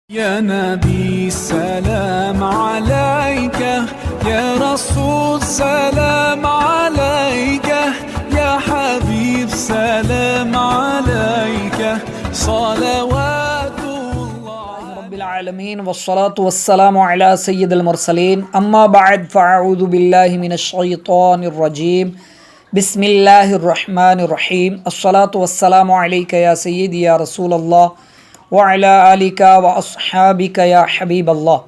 يا نبي سلام عليك يا رسول سلام عليك يا حبيب سلام عليك صلوات الله رب العالمين والصلاة والسلام على سيد المرسلين أما بعد فأعوذ بالله من الشيطان الرجيم بسم الله الرحمن الرحيم الصلاة والسلام عليك يا سيدي يا رسول الله وعلى آلك وأصحابك या हबीब अल्लाह।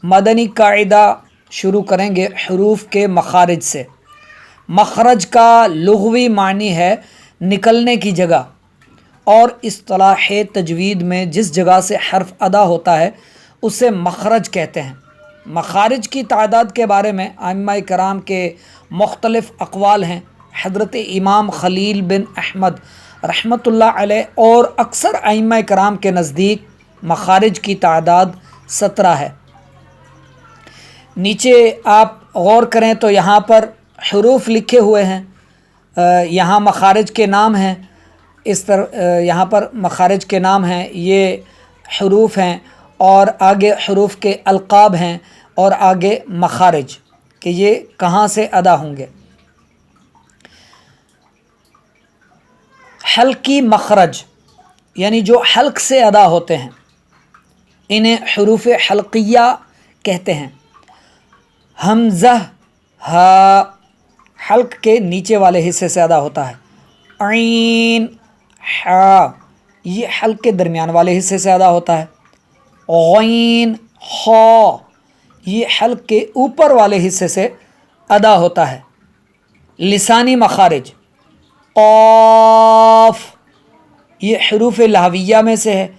मदनी कायदा शुरू करेंगे हरूफ के मखारिज से। मखरज का लुग़वी मानी है निकलने की जगह, और इस्तिलाह तजवीद में जिस जगह से हर्फ अदा होता है उसे मखरज कहते हैं। मखारिज की तादाद के बारे में आइम्मा कराम के मुख्तलिफ़ अक़वाल हैं। हज़रत इमाम खलील बिन अहमद रहमतुल्लाह अलैह और अक्सर आइम्मा कराम के नज़दीक मखारिज की तादाद 17 है। नीचे आप गौर करें तो यहाँ पर हरूफ लिखे हुए हैं, यहाँ मखारिज के नाम हैं। इस तरह यहाँ पर मखारिज के नाम हैं, ये हरूफ हैं, और आगे हरूफ के अलक़ाब हैं, और आगे मखारिज कि ये कहाँ से अदा होंगे। हल्की मखरज यानी जो हल्क से अदा होते हैं, इन्हें हरूफ हल्किया कहते हैं। हमज़ा हा हल्क के नीचे वाले हिस्से से अदा होता है। ऐन हा ये हल्क के दरमियान वाले हिस्से से अदा होता है। गैन हा ये हल्क के ऊपर वाले हिस्से से अदा होता है। लिसानी मखारिज क़ाफ़ ये हरूफ लहविया में से है,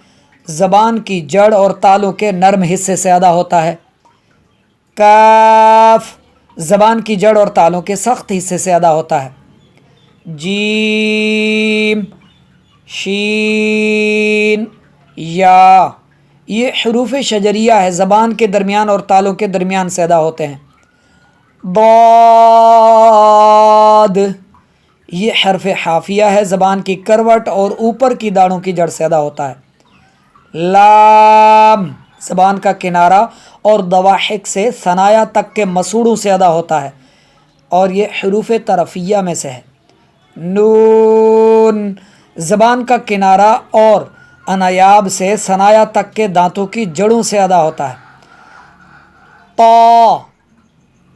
ज़बान की जड़ और तालों के नरम हिस्से से अदा होता है। काफ़ ज़बान की जड़ और तालों के सख्त हिस्से से अदा होता है। जीम शीन या ये हरूफ शजरिया है, ज़बान के दरमियान और तालों के दरमियान से अदा होते हैं। दाद ये हर्फ हाफिया है, ज़बान की करवट और ऊपर की दाढ़ों की जड़ से अदा होता है। लाम ज़बान का किनारा और दवाहिक से सनाया तक के मसूड़ों से अदा होता है, और ये हरूफ तरफिया में से है। नून ज़बान का किनारा और अनायाब से सनाया तक के दांतों की जड़ों से अदा होता है। ता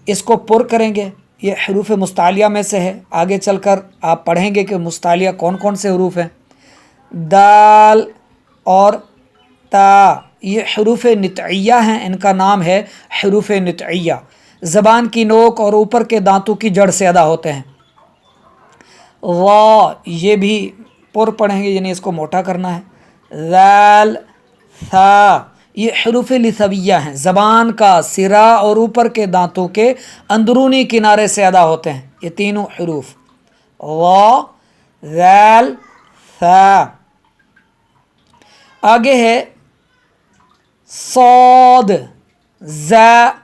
इसको पुर करेंगे, ये हरूफ मुस्तालिया में से है। आगे चलकर आप पढ़ेंगे कि मुस्तालिया कौन कौन से हरूफ हैं। दाल और ता ये हरूफ नितइया हैं, इनका नाम है हरूफ नितइया। ज़बान की नोक और ऊपर के दांतों की जड़ से अदा होते हैं। वा ये भी पुर पढ़ेंगे, यानी इसको मोटा करना है। ज़ाल था ये हरूफ लिसविया हैं, ज़बान का सिरा और ऊपर के दांतों के अंदरूनी किनारे से अदा होते हैं। ये तीनों हरूफ वा ज़ाल था। आगे है सौद ज़ा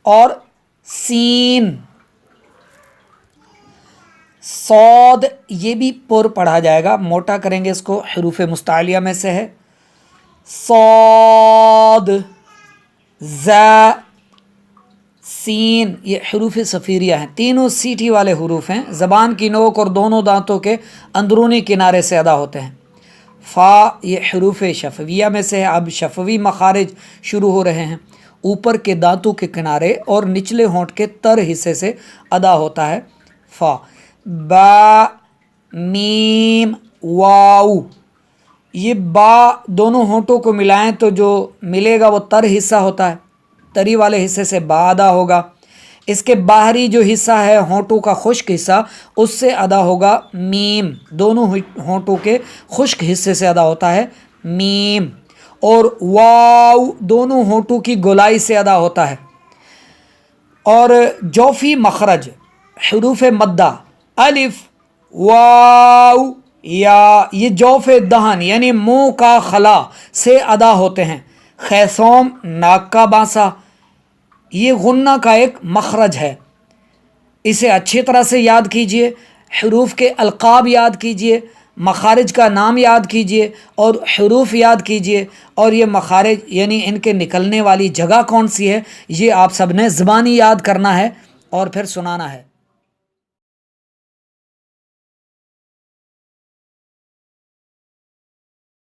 और सीन। सौद ये भी पुर पढ़ा जाएगा, मोटा करेंगे इसको, हरूफ मुस्तालिया में से है। सौद ज़ा सीन ये हरूफ सफ़ीरिया हैं, तीनों सीटी वाले हरूफ हैं, ज़बान की नोक और दोनों दांतों के अंदरूनी किनारे से अदा होते हैं। फ़ा ये हरूफ शफ़विया में से है। अब शफ़वी मखारिज शुरू हो रहे हैं, ऊपर के दांतों के किनारे और निचले होंठ के तर हिस्से से अदा होता है। फ़ा बा मीम वाऊ ये बा दोनों होंठों को मिलाएं तो जो मिलेगा वो तर हिस्सा होता है, तरी वाले हिस्से से बा अदा होगा। इसके बाहरी जो हिस्सा है होंठों का खुश्क हिस्सा, उससे अदा होगा मीम। दोनों होंठों के खुश्क हिस्से से अदा होता है मीम। और वाव दोनों होंठों की गोलाई से अदा होता है। और जौफ़ी मखरज हरूफ मद्दा अलिफ वाव या ये जौफ़ दहन यानी मुँह का खला से अदा होते हैं। खैसोम नाक का बांसा ये गुन्ना का एक मखरज है, इसे अच्छी तरह से याद कीजिए। हरूफ के अलक़ाब याद कीजिए। مخارج کا نام یاد کیجئے اور حروف یاد کیجئے، اور یہ مخارج یعنی ان کے نکلنے والی جگہ کون سی ہے یہ آپ سب نے زبانی یاد کرنا ہے اور پھر سنانا ہے۔